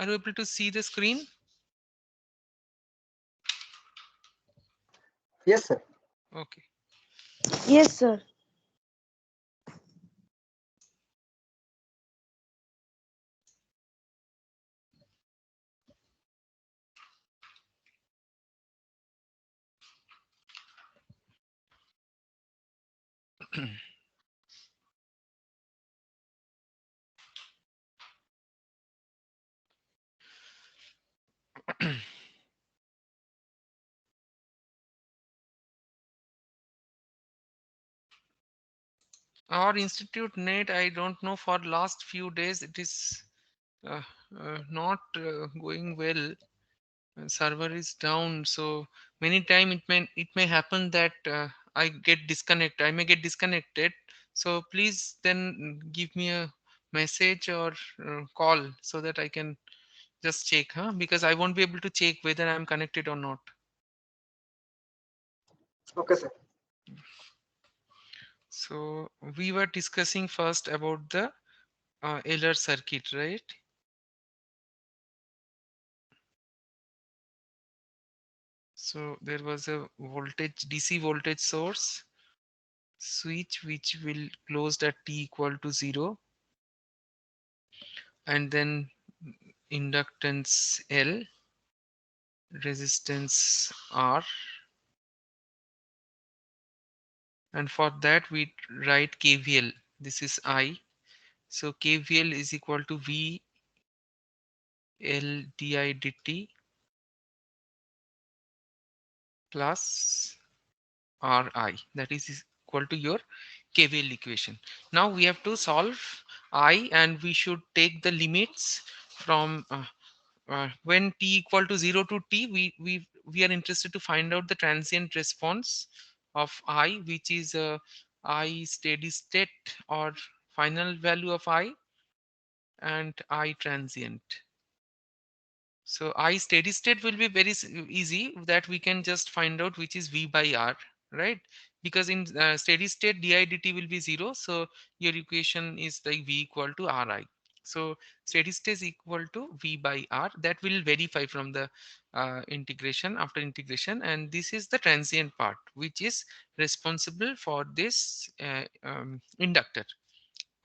Are you able to see the screen? Yes, sir. Okay. Yes, sir. Our institute net, I don't know, for last few days it is uh, not going well. Server is down, so many time it may happen that I may get disconnected. So please then give me a message or call so that I can just check, huh? Because I won't be able to check whether I'm connected or not. Okay, sir. So we were discussing first about the Euler circuit, right? So there was a voltage, DC voltage source switch which will closed at t equal to 0, and then inductance L, resistance R, and for that we write KVL. This is I. So KVL is equal to V L di dt plus Ri. That is equal to your KVL equation. Now we have to solve I, and we should take the limits from when t equal to 0 to t. We are interested to find out the transient response of I, which is I steady state or final value of I, and I transient. So I steady state will be very easy, that we can just find out, which is V by R, right? Because in steady state di dt will be 0. So your equation is like V equal to Ri. So steady state is equal to V by R. That will verify from the integration, after integration. And this is the transient part, which is responsible for this inductor.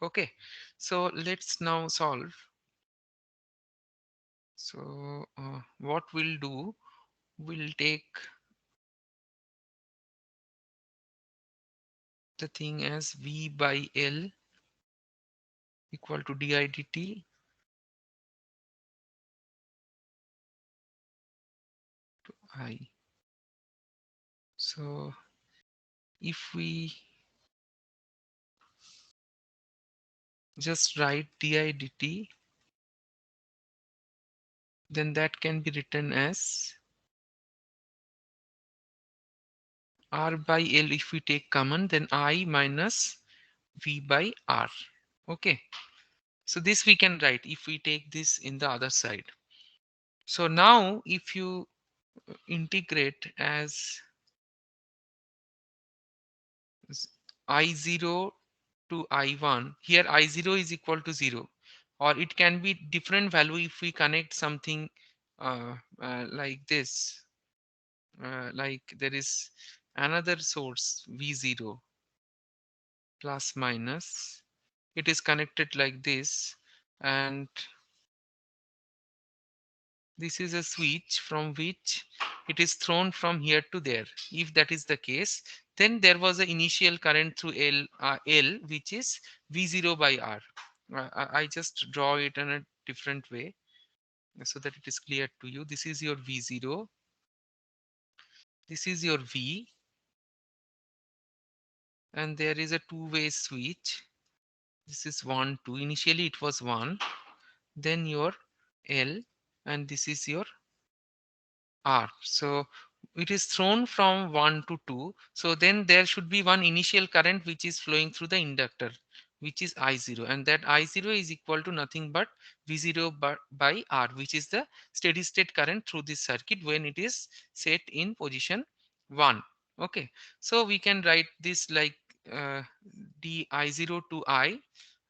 Okay. So let's now solve. So what we'll do, we'll take the thing as V by L equal to di dt to I. So if we just write di dt, then that can be written as R by L. If we take common, then I minus V by R. Okay. So this we can write if we take this in the other side. So now if you integrate as I0 to I1, here I0 is equal to 0, or it can be different value if we connect something like this, like there is another source V0 plus minus, it is connected like this, and this is a switch from which it is thrown from here to there. If that is the case, then there was an initial current through L, which is V0 by R. I just draw it in a different way so that it is clear to you. This is your V0. This is your V. And there is a two-way switch. This is 1, 2. Initially it was 1. Then your L. And this is your R. So it is thrown from 1 to 2. So then there should be one initial current which is flowing through the inductor, which is I0. And that I0 is equal to nothing but V0 by R, which is the steady state current through this circuit when it is set in position 1. Okay. So we can write this like d I0 to I,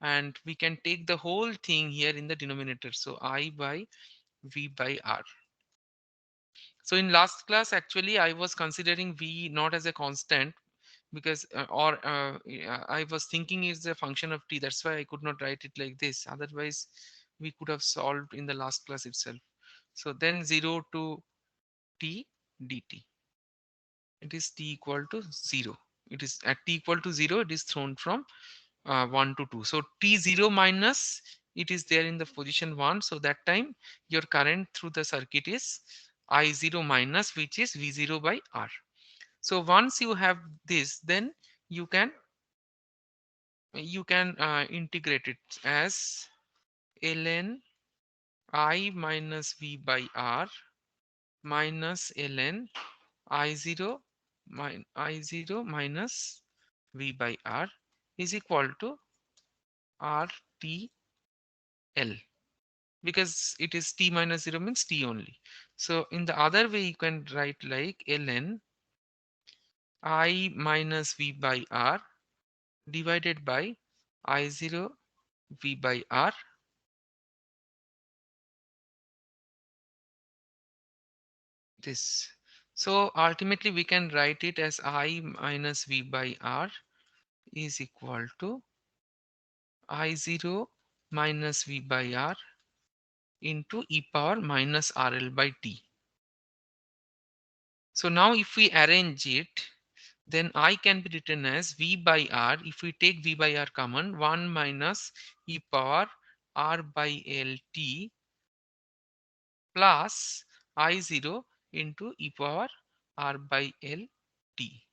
and we can take the whole thing here in the denominator. So I by V by R. So in last class, actually, I was considering V not as a constant because I was thinking it's a function of t. That's why I could not write it like this. Otherwise, we could have solved in the last class itself. So then 0 to t dt. It is t equal to 0. It is at t equal to 0. It is thrown from 1 to 2. So t0 minus, it is there in the position 1. So that time your current through the circuit is I0 minus, which is V0 by R. So once you have this, then you can integrate it as ln I minus V by R minus ln I0 I0 minus V by R is equal to RTL, because it is t minus 0 means t only. So in the other way you can write like ln I minus V by R divided by I0 V by R, this. So ultimately we can write it as I minus V by R is equal to I0 minus V by R into e power minus RL by t. So now if we arrange it, then I can be written as V by R. If we take V by R common, 1 minus e power R by L t plus I0 into e power R by L t.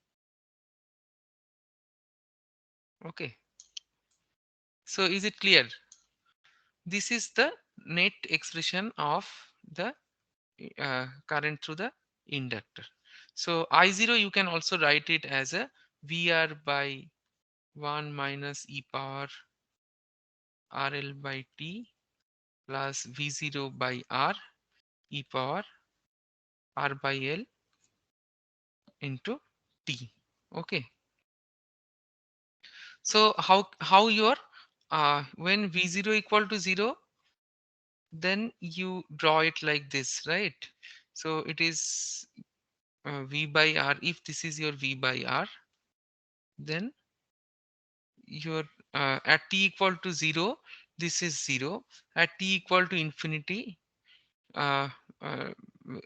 Okay. So is it clear? This is the net expression of the current through the inductor. So I0 you can also write it as a VR by 1 minus e power RL by t plus V0 by R e power R by L into t. Okay. So how your when V0 equal to 0, then you draw it like this, right? So it is V by R. If this is your V by R, then your at t equal to 0, this is 0. At t equal to infinity, uh, uh,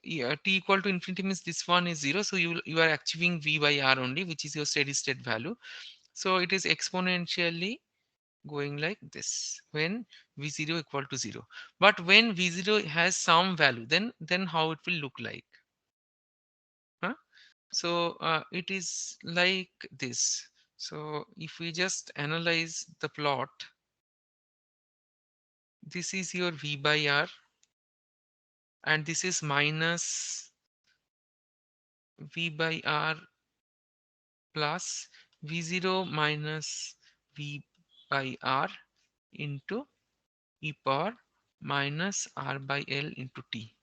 yeah, t equal to infinity means this one is 0. So you are achieving V by R only, which is your steady state value. So it is exponentially going like this when V0 equal to 0. But when V0 has some value, then how it will look like? Huh? So it is like this. So if we just analyze the plot, this is your V by R and this is minus V by R plus V0 minus V by R into e power minus R by L into t.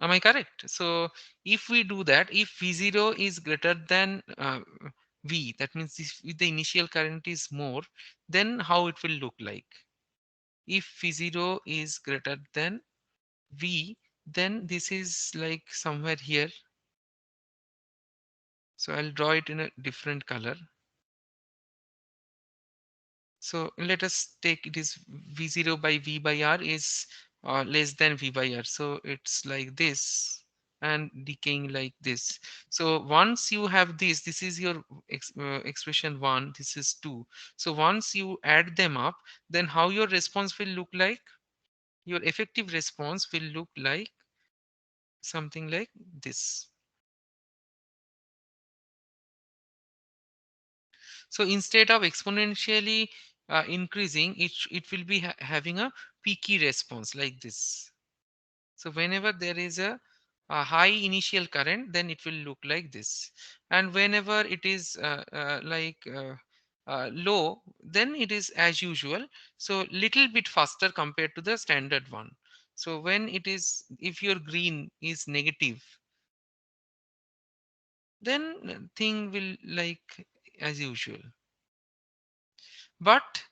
Am I correct? So if we do that, if V0 is greater than V, that means if the initial current is more, then how it will look like? If V0 is greater than V, then this is like somewhere here. So I'll draw it in a different color. So let us take it is V0 by V by R is less than V by R. So it's like this and decaying like this. So once you have this is your expression 1, this is 2. So once you add them up, then how your response will look like? Your effective response will look like something like this. So instead of exponentially increasing, it will be having a peaky response like this. So whenever there is a high initial current, then it will look like this. And whenever it is low, then it is as usual. So little bit faster compared to the standard one. So when it is, if your green is negative, then thing will like as usual. But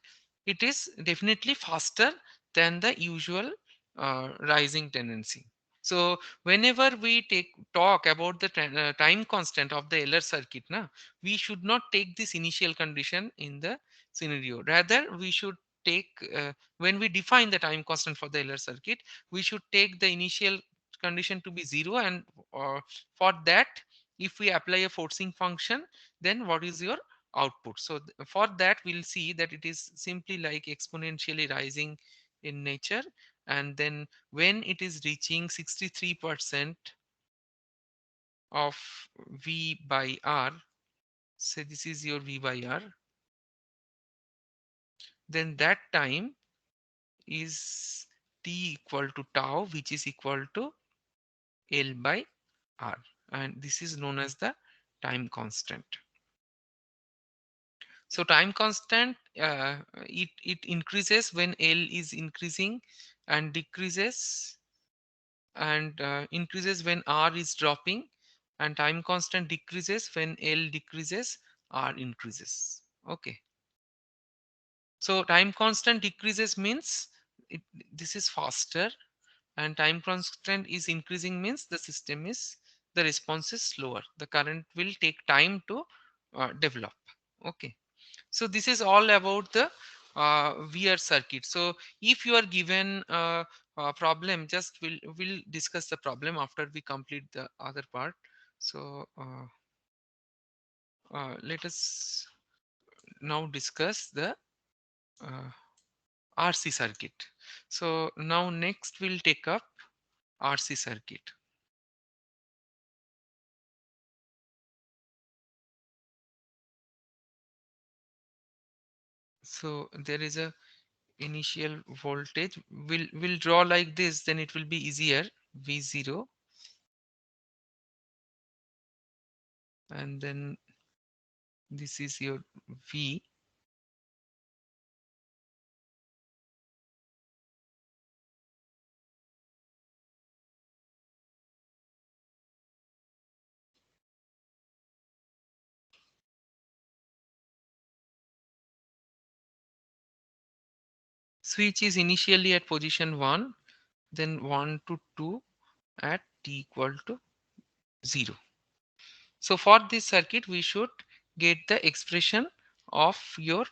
it is definitely faster than the usual rising tendency. So whenever we talk about the time constant of the Euler circuit, na, we should not take this initial condition in the scenario. Rather, we should take when we define the time constant for the Euler circuit, we should take the initial condition to be zero, and for that, if we apply a forcing function, then what is your output? So for that, we'll see that it is simply like exponentially rising in nature, and then when it is reaching 63% of V by R, so this is your V by R, then that time is t equal to tau, which is equal to L by R, and this is known as the time constant. So time constant, it increases when L is increasing and decreases, and increases when R is dropping, and time constant decreases when L decreases, R increases. Okay. So time constant decreases means it, this is faster, and time constant is increasing means the response is slower. The current will take time to develop. Okay. So this is all about the VR circuit. So if you are given a problem, just we'll discuss the problem after we complete the other part. So let us now discuss the uh, RC circuit. So now next we'll take up RC circuit. So there is a initial voltage. We'll draw like this, then it will be easier. V0, and then this is your V. Switch is initially at position 1, then 1 to 2 at t equal to 0. So for this circuit, we should get the expression of your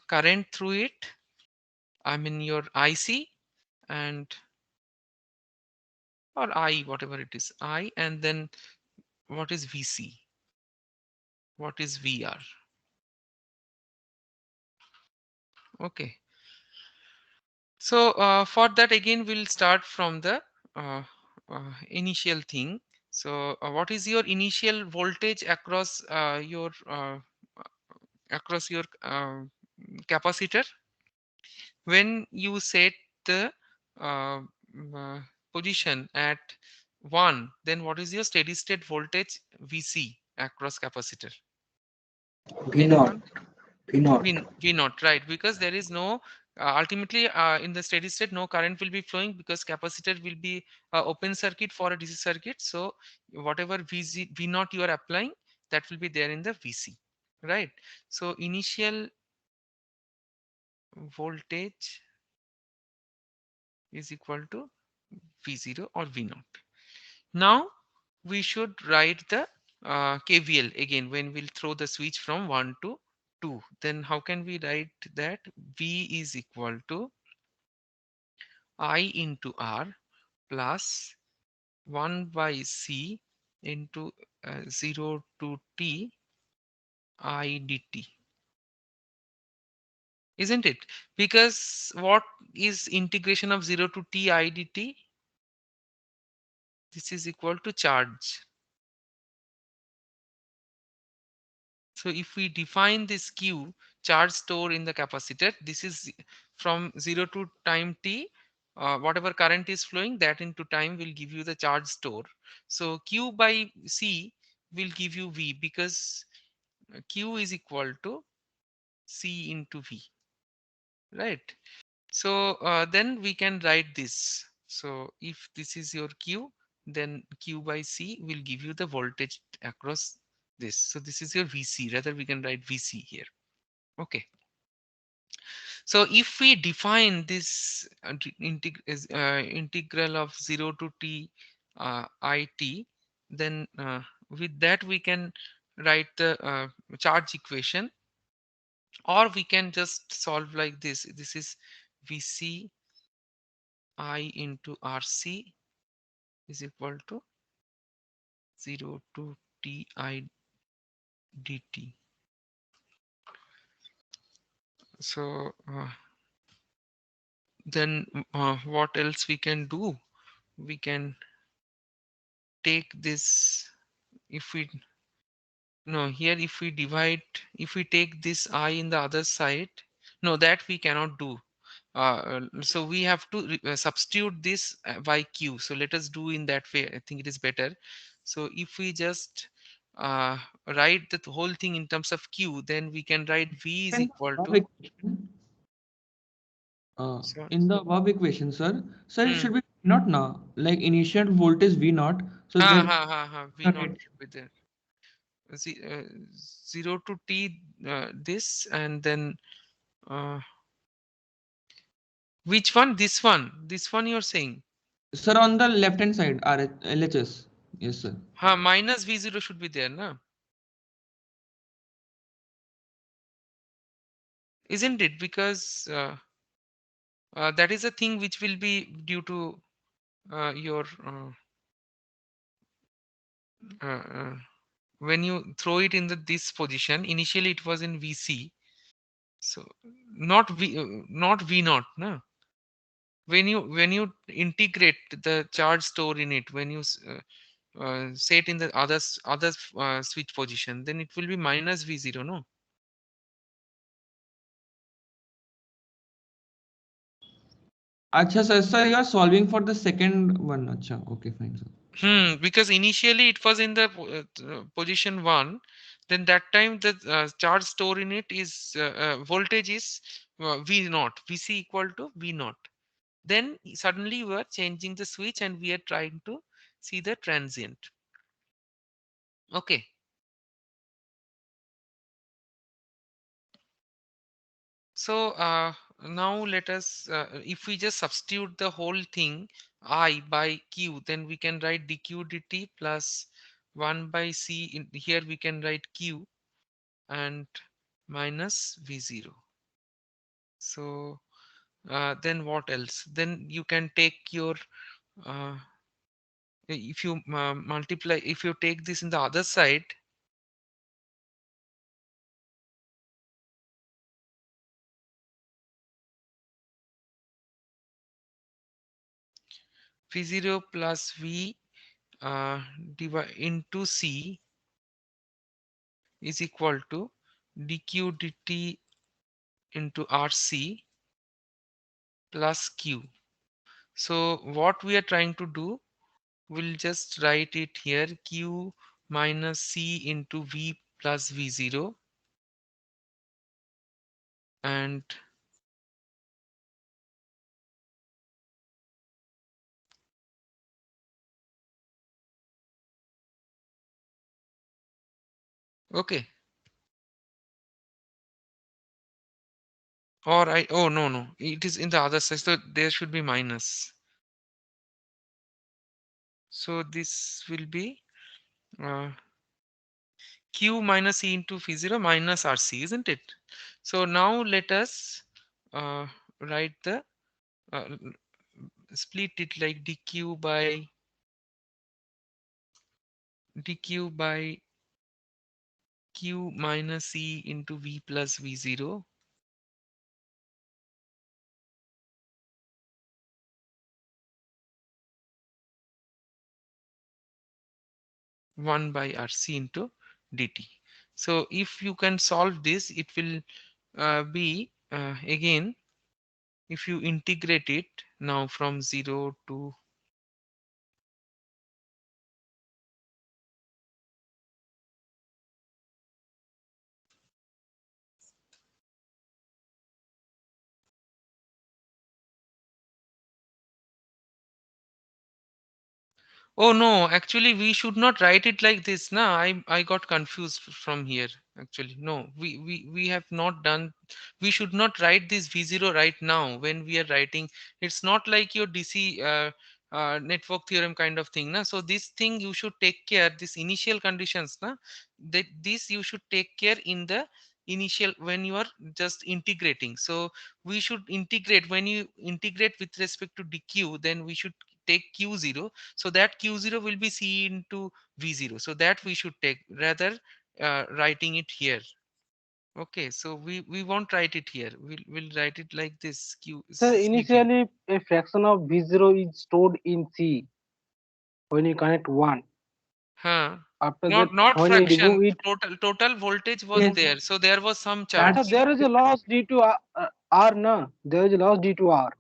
current through it, I mean your IC, and or I, whatever it is, I, and then what is VC, what is VR. Okay. So for that, again, we'll start from the initial thing. So what is your initial voltage across your capacitor? When you set the uh, position at 1, then what is your steady state voltage VC across capacitor? V naught, Anyone? V naught. V not, right? Because there is no ultimately in the steady state, no current will be flowing because capacitor will be open circuit for a DC circuit. So whatever V naught you are applying, that will be there in the VC, right? So initial voltage is equal to V0 or V naught. Now we should write the KVL again when we'll throw the switch from 1 to 2. Then how can we write that? V is equal to I into R plus 1 by C into 0 to T I dt. Isn't it? Because what is integration of 0 to T I dt? This is equal to charge. So if we define this Q, charge store in the capacitor, this is from 0 to time t, whatever current is flowing, that into time will give you the charge store. So Q by C will give you V, because Q is equal to C into V, right? So then we can write this. So if this is your Q, then Q by C will give you the voltage across this. So this is your VC. Rather, we can write VC here. Okay. So if we define this integral of 0 to t it, then with that we can write the charge equation, or we can just solve like this. This is Vc I into Rc is equal to 0 to ti dt. So then what else we can do? We can take this. If we no here, if we divide, if we take this I in the other side, no, that we cannot do. So we have to substitute this by q. So let us do in that way. I think it is better. So if we just uh, write the whole thing in terms of q, then we can write v is In the equal above to. equation, So in the above equation, sir, it hmm, should be not now. Like initial voltage V naught. So ha that ha ha ha, v not right. should be there. Z- uh, 0 to t this, and then uh, which one? This one you're saying? Sir, on the left hand side, LHS. Yes, sir. Ha, minus v0 should be there, na? Isn't it? Because that is a thing which will be due to your uh, uh, when you throw it in this position. Initially it was in vc, so not not v naught, no. When you integrate the charge store in it, when you say it in the other switch position, then it will be minus v0, no? Acha, sir, you are solving for the second one. Acha, okay, fine, sir. Because initially it was in the position 1, then that time the charge store in it is voltage is v naught, vc equal to v naught. Then suddenly we are changing the switch and we are trying to see the transient. Okay. So now let us, if we just substitute the whole thing I by q, then we can write dq dt plus 1 by c. In here we can write q and minus v0. So then what else? Then you can take your if you multiply, if you take this in the other side, v0 plus v divide into c is equal to dq dt into rc plus q. So what we are trying to do, we'll just write it here, q minus c into v plus v0, and okay. Or I, oh no, no, it is in the other side, so there should be minus. So this will be uh, q minus e into phi0 minus rc, isn't it? So now let us write the uh, split it like dq by q minus e into v plus v0 1 by rc into dt. So if you can solve this, it will be again, if you integrate it now from 0 to Oh no, actually we should not write it like this. Nah, I got confused from here. Actually, no, we have not done. We should not write this V0 right now when we are writing. It's not like your DC network theorem kind of thing, na. So this thing you should take care. This initial conditions, na, that this you should take care in the initial when you are just integrating. So we should integrate when you integrate with respect to dq. Then we should take q0, so that q0 will be c into v0, so that we should take rather writing it here. Okay, so we won't write it here, we'll write it like this q Sir, cv. initially a fraction of V0 is stored in C when you connect 1. Huh. After that, Not when you fraction, remove it, total voltage was Yes, there, so there was some sir, charge. that's there is a loss due to R, no? There is a loss due to R.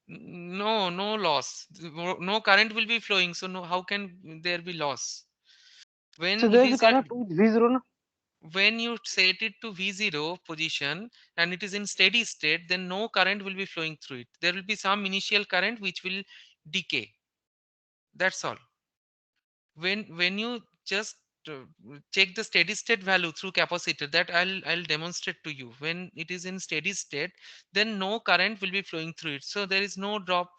No loss, no current will be flowing, so no, how can there be loss So when it there is a is a connect with V0, no? when you set it to v0 position and it is in steady state, then no current will be flowing through it. There will be some initial current which will decay. That's all. When you just uh, check the steady state value through capacitor, that I'll demonstrate to you. When it is in steady state, then no current will be flowing through it, so there is no drop.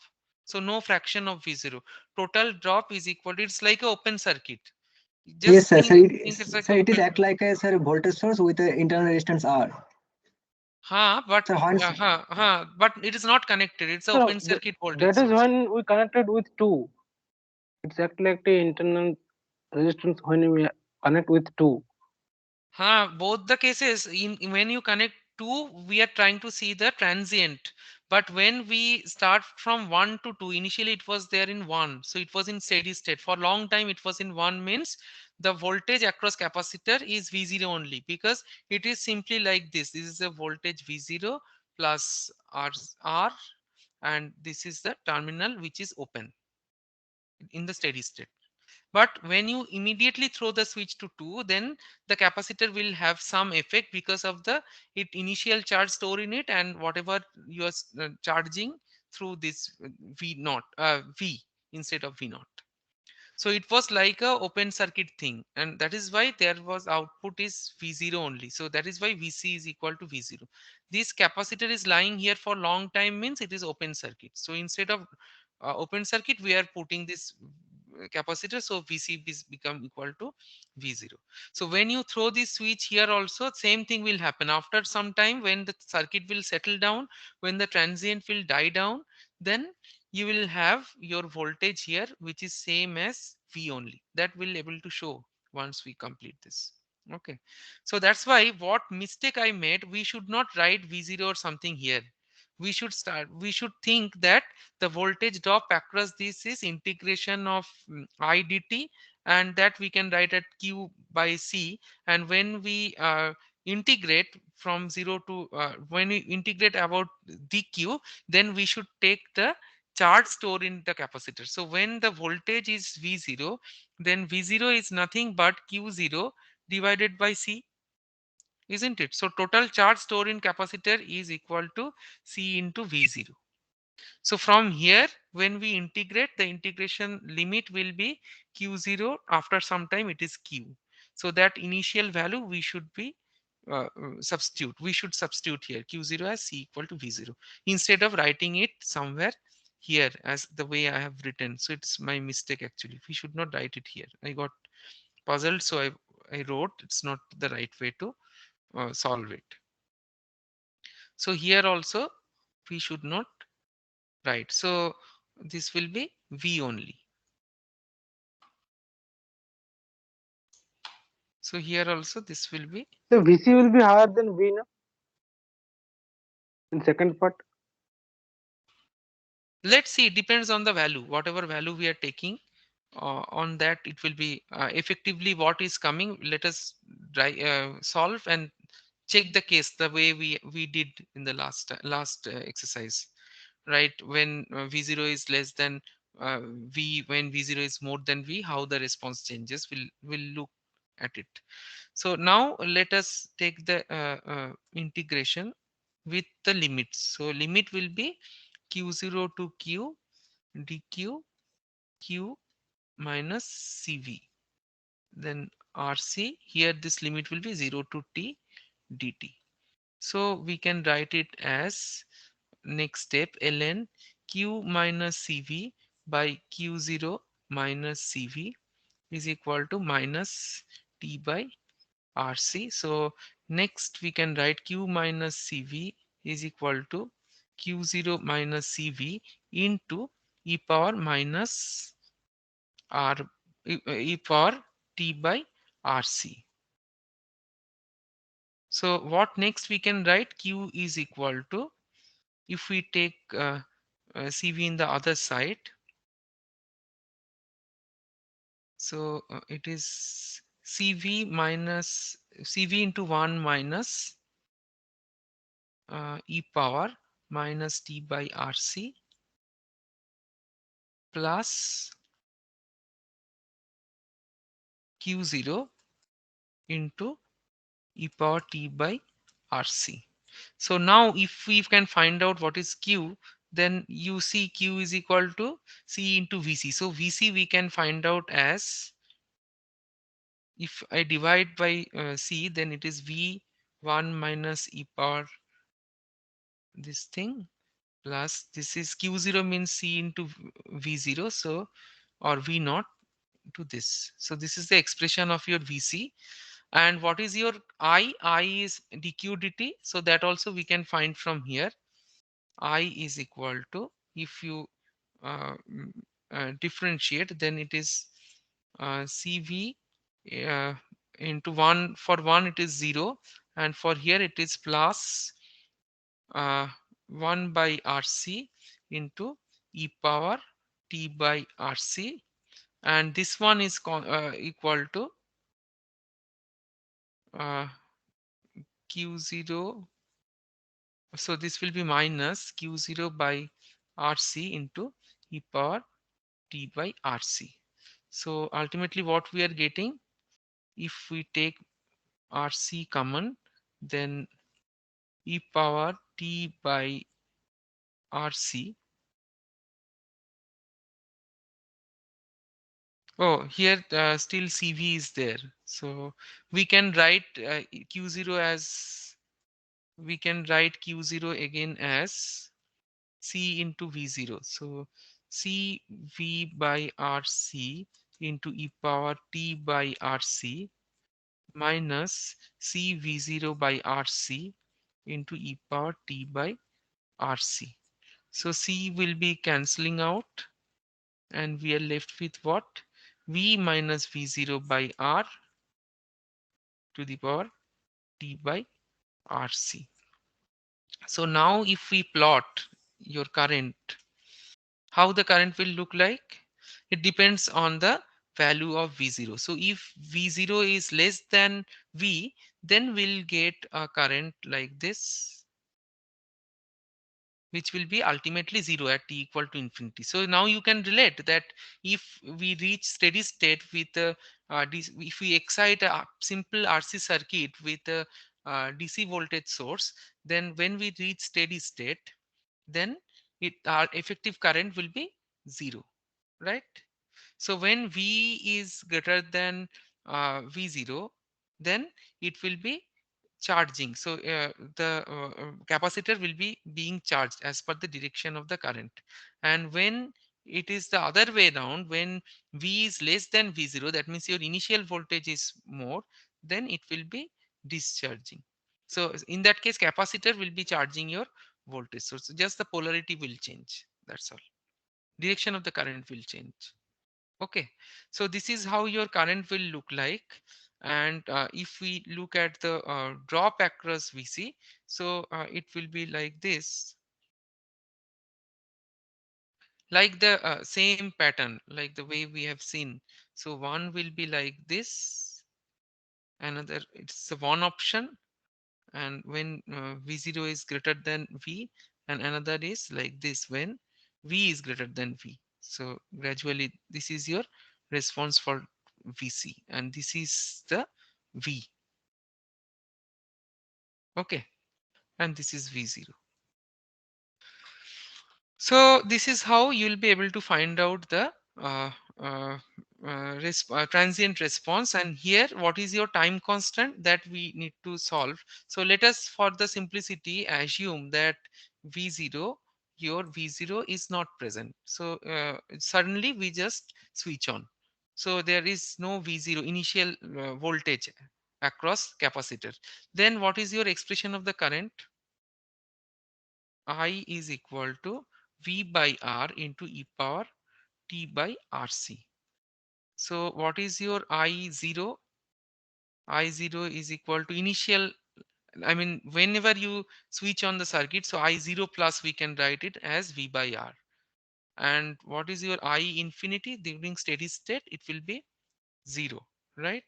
So no fraction of v0, total drop is equal to, it's like a open circuit. Yes, Just sir. think it's like Sir, a it is open. act like a sir voltage source with an internal resistance R. But So once but it is not connected. It's a So open circuit voltage that is source. when we connected with 2. It's act like the internal resistance when we connect with 2. Both the cases, in when you connect two, we are trying to see the transient. But when we start from 1 to 2, initially it was there in 1. So it was in steady state. For long time it was in 1 means the voltage across capacitor is V0 only, because it is simply like this. This is a voltage V0 plus R, and this is the terminal which is open in the steady state. But when you immediately throw the switch to 2, then the capacitor will have some effect because of the it initial charge store in it, and whatever you are charging through this v naught v instead of v naught. So it was like a open circuit thing, and that is why there was output is v0 only. So that is why vc is equal to v0. This capacitor is lying here for long time means it is open circuit. So instead of open circuit, we are putting this capacitor, so vc is become equal to v0. So when you throw this switch here also, same thing will happen after some time. When the circuit will settle down, when the transient will die down, then you will have your voltage here which is same as v only. That will able to show once we complete this. Okay, so that's why what mistake I made, we should not write v0 or something here. We should think that the voltage drop across this is integration of I dt, and that we can write at q by c. And when we integrate from 0 to when we integrate about dq, then we should take the charge stored in the capacitor. So when the voltage is v0, then v0 is nothing but q0 divided by c, isn't it? So total charge stored in capacitor is equal to c into v0. So from here, when we integrate, the integration limit will be q0. After some time, it is q. So that initial value we should be substitute. We should substitute here q0 as c equal to v0 instead of writing it somewhere here as the way I have written. So it's my mistake actually. We should not write it here. I got puzzled, so I wrote it's not the right way to solve it. So here also we should not write. So this will be v only. So here also this will be, So VC will be higher than V, no? In second part. let's see, it depends on the value, whatever value we are taking, on that it will be effectively what is coming. Let us solve and check the case the way we did in the last exercise, right? When v0 is less than v, when v0 is more than v, how the response changes, will look at it. So now let us take the integration with the limits. So limit will be q0 to q dq q minus CV. Then RC, here this limit will be 0 to T dt. So we can write it as next step ln Q minus CV by Q0 minus CV is equal to minus T by RC. So next we can write Q minus CV is equal to Q0 minus CV into e power minus R e power T by RC. So what next we can write? Q is equal to, if we take CV in the other side, so it is CV minus CV into 1 minus e power minus T by RC plus Q0 into e power T by RC. So now if we can find out what is Q, then you see Q is equal to C into VC. So VC we can find out as, if I divide by C, then it is V1 minus e power this thing plus this is Q0 means C into V0. So, or V0 to this. So this is the expression of your VC. And what is your I? I is dq dt. So that also we can find from here. I is equal to, if you differentiate, then it is CV into 1. For 1 it is 0, and for here it is plus 1 by RC into e power T by RC, and this one is equal to Q0. So this will be minus Q0 by RC into e power T by RC. So ultimately what we are getting, if we take RC common, then e power T by RC. Oh, here still CV is there. So we can write Q0 as, we can write Q0 again as C into V0. So CV by RC into e power T by RC minus CV0 by RC into e power T by RC. So C will be cancelling out and we are left with what? V minus V0 by R to the power T by RC. So now if we plot your current, how the current will look like? It depends on the value of V0. So if V0 is less than V, then we'll get a current like this, which will be ultimately 0 at t equal to infinity. So now you can relate that if we reach steady state with if we excite a simple RC circuit with a DC voltage source, then when we reach steady state, then our effective current will be 0, right? So when V is greater than V0, then it will be charging. So the capacitor will be being charged as per the direction of the current. And when it is the other way around, when V is less than V0, that means your initial voltage is more, then it will be discharging. So in that case, capacitor will be charging your voltage. So just the polarity will change. That's all. Direction of the current will change. Okay, so this is how your current will look like. And if we look at the drop across VC, so it will be like this, like the same pattern, like the way we have seen. So one will be like this, another, it's the one option, and when V0 is greater than V, and another is like this when V is greater than V. So gradually this is your response for VC, and this is the V. Okay, and this is V0. So this is how you'll be able to find out the transient response, and here what is your time constant that we need to solve. So let us for the simplicity assume that v0, your v0 is not present, so suddenly we just switch on, so there is no v0 initial voltage across capacitor. Then what is your expression of the current? I is equal to v by r into e power t by rc. So what is your I0? I0 is equal to initial, I mean, whenever you switch on the circuit, so I0 plus we can write it as V by R. And what is your I infinity during steady state? It will be 0, right?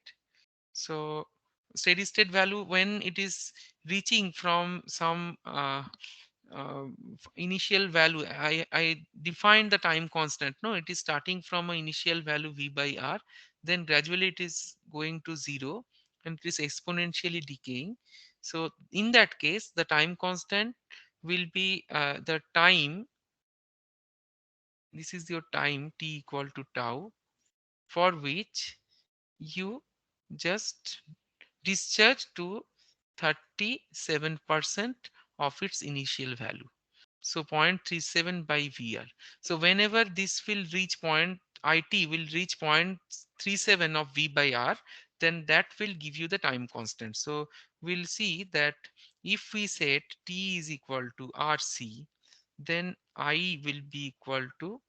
So steady state value when it is reaching from some initial value, I defined the time constant. No, it is starting from an initial value V by R, then gradually it is going to 0 and it is exponentially decaying. So in that case, the time constant will be the time, this is your time t equal to tau, for which you just discharge to 37% of its initial value. So 0.37 by VR. So whenever this will reach point, IT will reach 0.37 of V by R, then that will give you the time constant. So we'll see that if we set T is equal to RC, then I will be equal to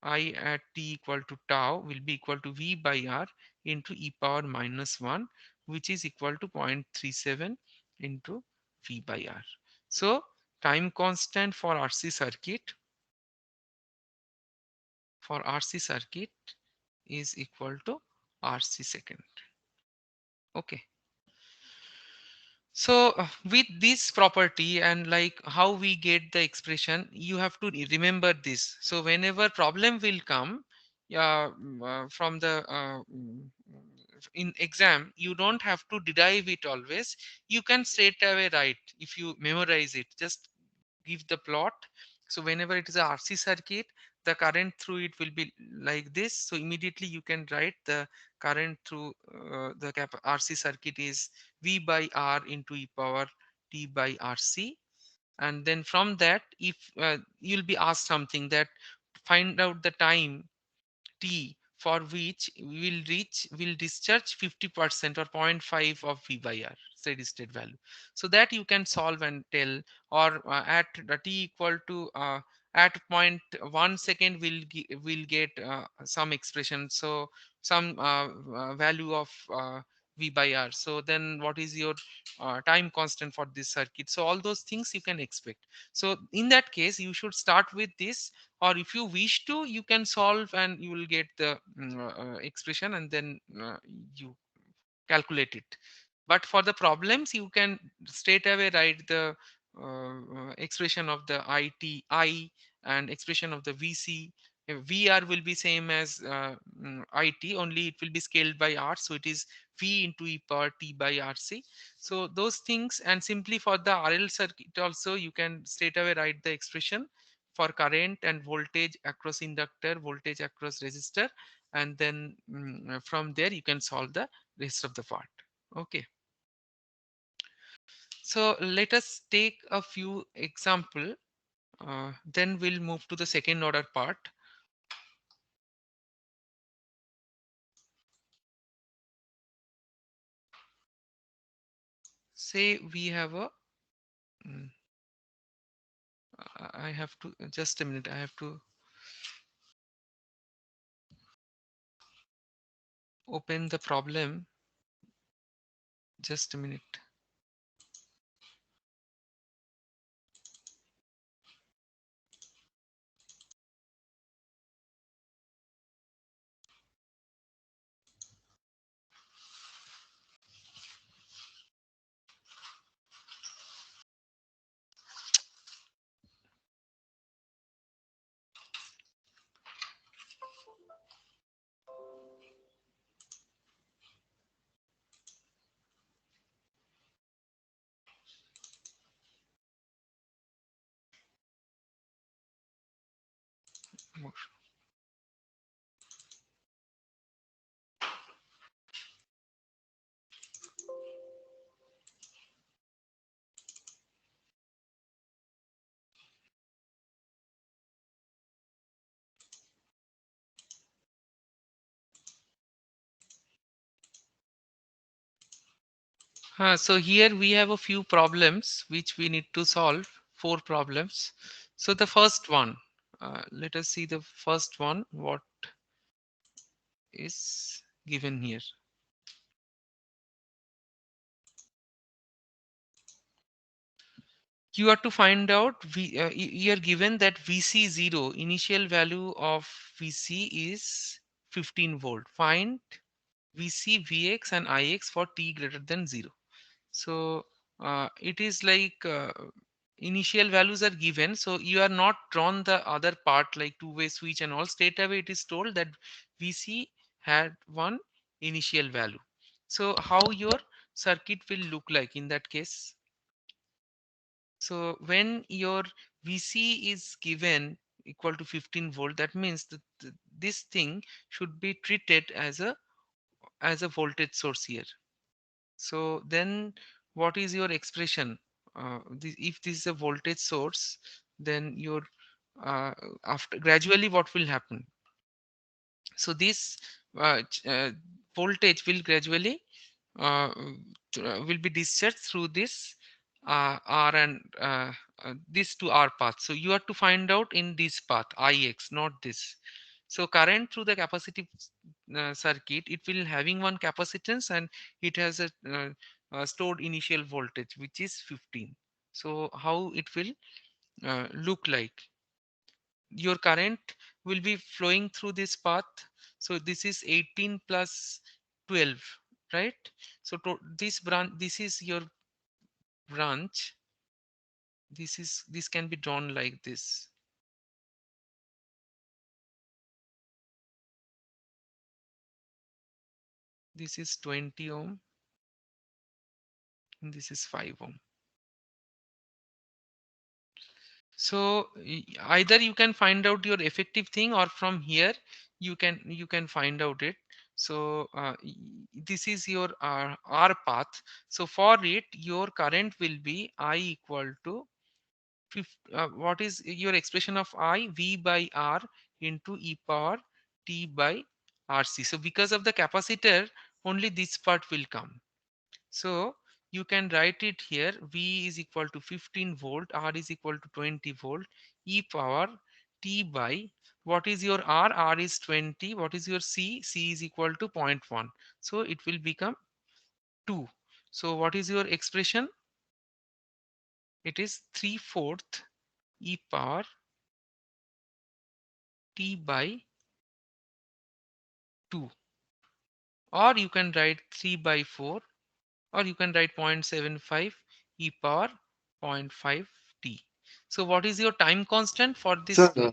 I at t equal to tau will be equal to V by R into e power minus 1, which is equal to 0.37 into V by R. So time constant for RC circuit is equal to RC second. Okay. So with this property and like how we get the expression, you have to remember this. So whenever problem will come from the in exam, you don't have to derive it always. You can straight away write if you memorize it. Just give the plot. So whenever it is a RC circuit, the current through it will be like this. So immediately you can write the current through the RC circuit is V by R into e power t by RC. And then from that, if you'll be asked something that find out the time t for which will discharge 50% or zero point 0.5 of V by R steady state value. So that you can solve and tell, or at t equal to at 0.1 second will get some expression. So some value of V by R. So then what is your time constant for this circuit? So all those things you can expect. So in that case, you should start with this, or if you wish to, you can solve and you will get the expression, and then you calculate it. But for the problems, you can straight away write the expression of the ITI and expression of the VC. VR will be same as IT, only it will be scaled by R. So it is V into e power t by RC. So those things, and simply for the RL circuit also, you can straight away write the expression for current and voltage across inductor, voltage across resistor, and then from there you can solve the rest of the part. Okay. So let us take a few example. Then we'll move to the second order part. Say we have a. I have to just a minute. I have to open the problem. Just a minute. So here we have a few problems which we need to solve. 4 problems. So the first one, let us see the first one. What is given here? You have to find out you are given that VC0 initial value of VC is 15 volt. Find VC, Vx and Ix for t greater than 0. So it is like initial values are given. So you are not drawn the other part like two-way switch and all. Straight away it is told that VC had one initial value. So how your circuit will look like in that case? So when your VC is given equal to 15 volt, that means that this thing should be treated as a voltage source here. So then what is your expression? If this is a voltage source, then your after gradually what will happen? So this voltage will gradually uh, will be discharged through this R and this to R path. So you have to find out in this path Ix, not this. So current through the capacitive circuit, it will having one capacitance and it has a stored initial voltage which is 15. So how it will look like? Your current will be flowing through this path. So this is 18 plus 12, right? So this branch, this is your branch. This can be drawn like this. This is 20 ohm and this is 5 ohm. So either you can find out your effective thing or from here you can find out it. So this is your R path. So for it your current will be I equal to what is your expression of I? V by R into e power t by RC. So because of the capacitor only this part will come. So you can write it here. V is equal to 15 volt, R is equal to 20 volt, e power t by what is your R? R is 20. What is your C? C is equal to 0.1. So it will become 2. So what is your expression? It is 3/4 e power t by 2. Or you can write 3 by 4, or you can write 0.75 e power 0.5 t. So what is your time constant for Sir, this?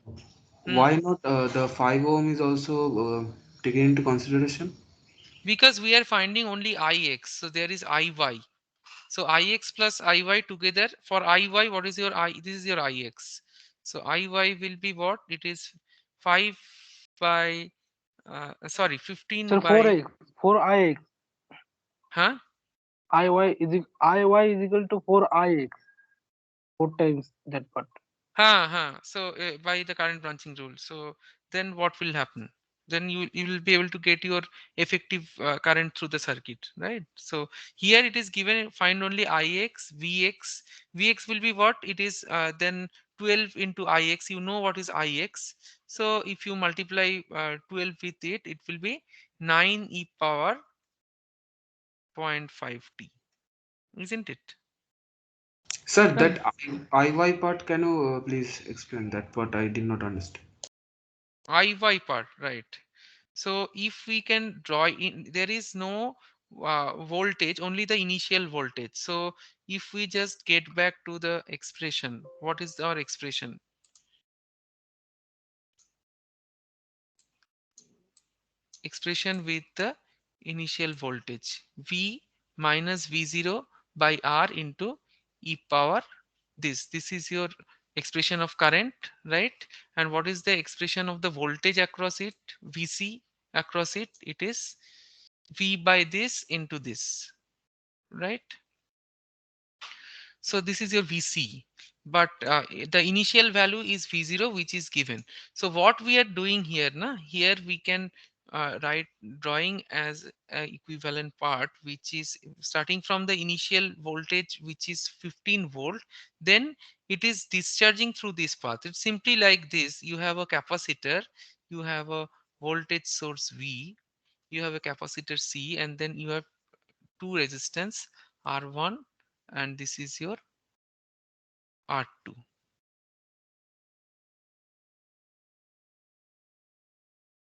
Hmm. why not the 5 ohm is also taken into consideration? Because we are finding only Ix, so there is Iy. So Ix plus Iy together. For Iy, what is your I? This is your Ix. So Iy will be what? It is 5 by sorry, 15 Sir, by 4x, 4ix, huh? Iy is equal to 4ix, 4 times that part. So by the current branching rule. So then what will happen? Then you will be able to get your effective current through the circuit, right? So here it is given find only Ix, Vx. Vx will be what? It is then 12 into Ix. You know what is Ix. So if you multiply 12 with it, it will be 9 e power 0.5 t, isn't it? Sir, Sir, that IY part, can you please explain that part? I did not understand. Iy part, right? So if we can draw in, there is no voltage, only the initial voltage. So if we just get back to the expression, what is our expression? Expression with the initial voltage. V minus V0 by R into e power this. This is your expression of current, right? And what is the expression of the voltage across it? VC across it, it is V by this into this, right? So this is your VC, but the initial value is V0 which is given. So what we are doing here, na, here we can drawing as a equivalent part, which is starting from the initial voltage, which is 15 volt, then it is discharging through this path. It's simply like this: you have a capacitor, you have a voltage source V, you have a capacitor C, and then you have two resistance R1, and this is your R2.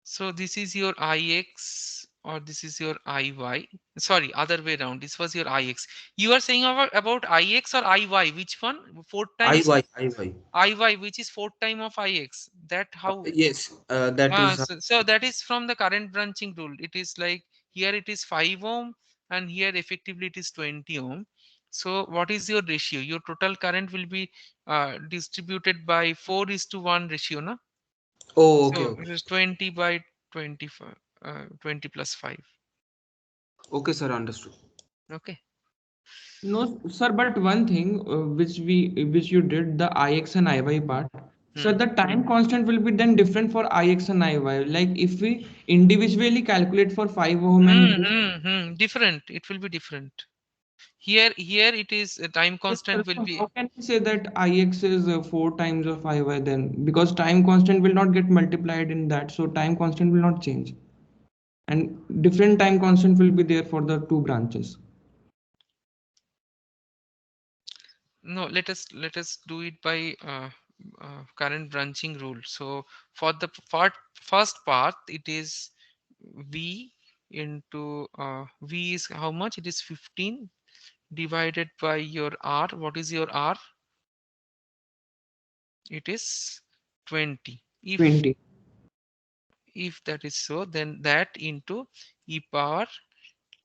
So this is your Ix, or this is your Iy. Sorry, other way around. This was your Ix. You are saying about Ix or Iy? Which one? Fourth times IY. Iy, which is fourth time of Ix. That how? Yes, that is So that is from the current branching rule. It is like here it is 5 ohm, and here effectively it is 20 ohm. So what is your ratio? Your total current will be distributed by 4:1 ratio, na? oh, okay, So okay. it is 20 by 25, 20 plus 5. Okay, sir, understood. Okay. No, sir, but one thing which you did, the Ix and Iy part. So Hmm. the time constant will be then different for Ix and Iy. Like if we individually calculate for 5 ohm and it is Different. It will be different. Here it is time yes, sir. constant will So how be. can we say that Ix is 4 times of Iy then? Because time constant will not get multiplied in that, so time constant will not change. And different time constant will be there for the two branches. No, let us do it by current branching rule. So for the first part, it is V into V is how much? It is 15 divided by your R. What is your R? It is 20. If 20. that is so, then that into e power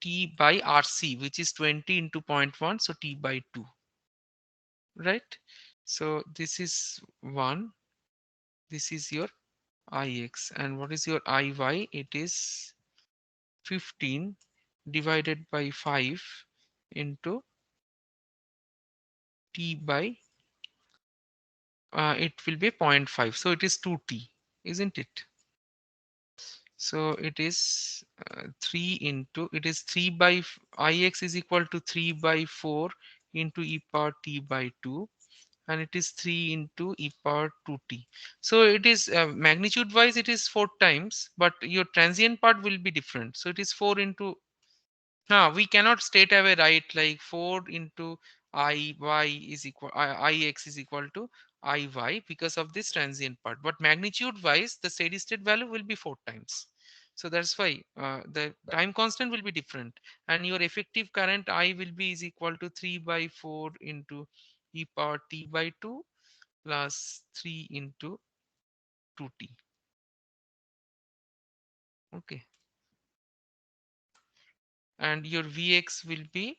t by RC, which is 20 into 0.1, so t by 2, right? So this is 1, this is your Ix, and what is your Iy? It is 15 divided by 5 into t by, it will be 0.5, so it is 2t, isn't it? So it is 3 into, it is 3 by Ix is equal to 3 by 4 into e power t by 2, and it is 3 into e power 2t. So it is magnitude wise it is 4 times, but your transient part will be different. So it is 4 into, we cannot straight away write like 4 into Ix is equal to Iy because of this transient part. But magnitude wise, the steady state value will be 4 times. So that's why the time constant will be different, and your effective current I will be is equal to 3 by 4 into e power t by 2 plus 3 into 2t. Okay, and your Vx will be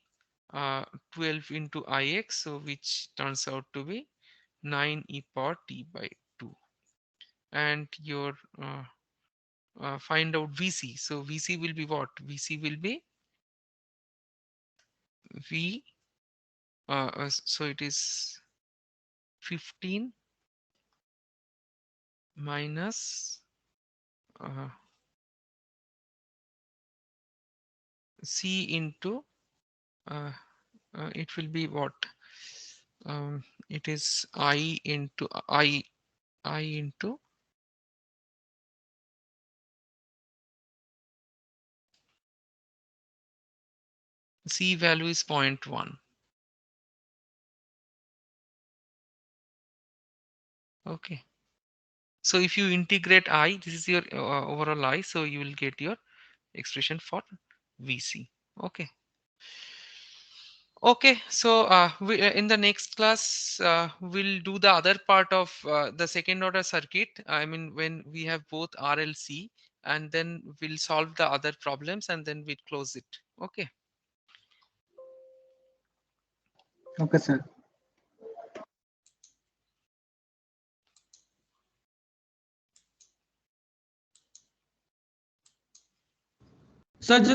12 into Ix, so which turns out to be 9 e power t by 2. And your find out Vc. So Vc will be what? Vc will be V. So it is 15 minus uh, C into it will be what? It is I into C value is 0.1. Okay. So if you integrate I, this is your overall I, so you will get your expression for Vc. Okay. Okay, so in the next class, we'll do the other part of the second order circuit. I mean, when we have both RLC, and then we'll solve the other problems, and then we'll close it. Okay. Okay, sir. So just